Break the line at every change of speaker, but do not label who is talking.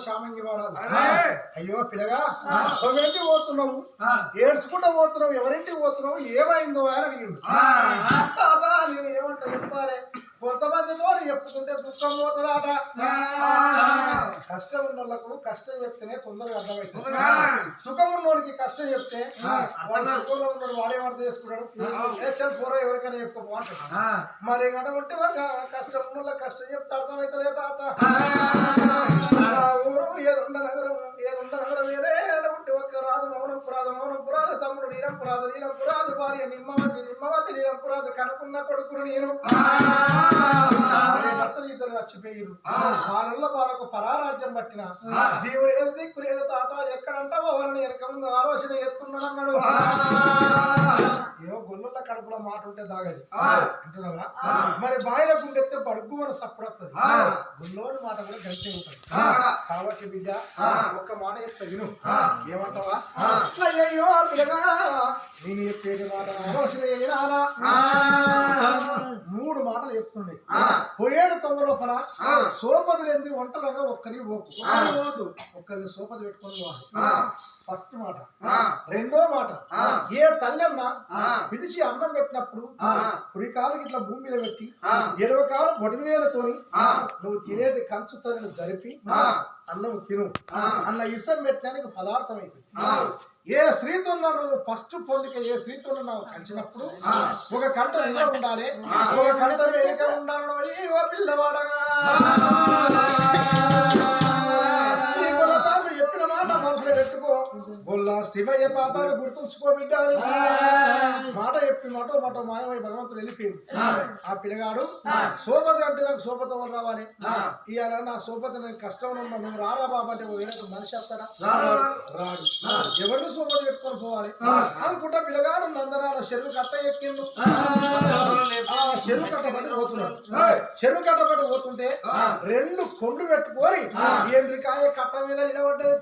శామంగి మహారాజు అయ్యో పిల్లగా ఎవరింటికి పోతున్నావు ఏడ్చుకుంటూ పోతున్నావు ఎవరింటికి పోతున్నావు ఏమైందో అని అడిగింది నేను ఏమంటా చెప్పారే కొంతమందితో చెప్పుకుంటే దుఃఖం పోతుందాట కష్టం ఉన్న వాళ్ళకు కష్టం చెప్తేనే తొందరగా అర్థమవుతుంది సుఖం ఉన్నోడికి కష్టం చెప్తే వాడు సుఖంలో ఉన్నాడు వాడే వాడు చేసుకున్నాడు చల్ పూర్వ ఎవరికైనా చెప్పుకోమంటాడు మరి అటువంటి కష్టం ఉన్న వాళ్ళకి కష్టం చెప్తే అర్థమవుతలే తాత ఊరు ఏదుండ నగరం వేరే ఉంటే ఒక్క రాదు మౌనంపురాదు తమ్ముడు నీలంపురాదు భార్య నిమ్మవతి నీలంపురాదు కనుకున్న కొడుకును నేను ఇద్దరు చచ్చిపోయారు వాళ్ళ వాళ్ళకు పరారాజ్యం పట్టిన దేవుడు ఏదో దిక్కులేదు తాత ఎక్కడంటావో వాళ్ళని వెనక ముందు ఆలోచన ఎత్తున్నాడు ఏవో గొల్లల కడుపులో మాట ఉంటే దాగదు అంటున్నావా మరి బాయిల గుండెత్తే బడుగు మన సప్పుడొస్తుంది గుల్లోని మాట కూడా గడిచే ఉంటుంది కాబట్టి బిడ్డ ఒక్క మాట చెప్తా విను ఏమంటావా అయ్యో పిల్లగా నేను చెప్పేది మాట ఆలోచన ఏనారా 3 మాటలు చెప్తుండే పోయేడు తొమ్మ లోపల సోపదులు ఎందు ఒంటరిగా ఒక్కరి పోకు ఒక్కరిని సోపది పెట్టుకొని ఫస్ట్ మాట రెండో మాట ఏ తల్లన్నా పిలిచి అన్నం పెట్టినప్పుడు కుడి కాలు ఇట్లా భూమి మీద పెట్టి ఎడవ కాలు బొటన వేలతోని నువ్వు తినేటి కంచు తల్లిని జరిపి అన్నం తిను అన్న ఇసం పెట్టడానికి పదార్థం అవుతుంది ఏ స్త్రీతో నువ్వు ఫస్ట్ పొందిక ఏ స్త్రీతో నువ్వు కలిసినప్పుడు ఒక కంట నిద్ర ఉండాలి ఒక కంట వెనుక ఉండాలి ఓ పిల్లవాడగా చెప్పిన మాట మనసులో పెట్టుకో బొల్లా శివయ్య తాతను గుర్తుంచుకో బిడ్డ మాట చెప్పి మాట మాయమై భగవంతుడు వెళ్ళిపోయాడు ఆ పిల్లగాడు సోపతి అంటే నాకు సోపత వాళ్ళు రావాలి ఇవాళ నా సోపతి నేను కష్టం ఉన్నా నువ్వు రారా బాబా అంటే వేరే మనిషి వస్తారా రాడు ఎవరిని సోపతి పెట్టుకొని పోవాలి అనుకుంటా పిల్లగాడు నందనాల చెరువు కట్ట ఎక్కిండు ఆ చెరువు కట్టబడి పోతున్నాడు చెరువు కట్టబడి పోతుంటే 2 కొండ్లు పెట్టుకొని ఏంద్రికాయ కట్ట మీద నిలబడ్డది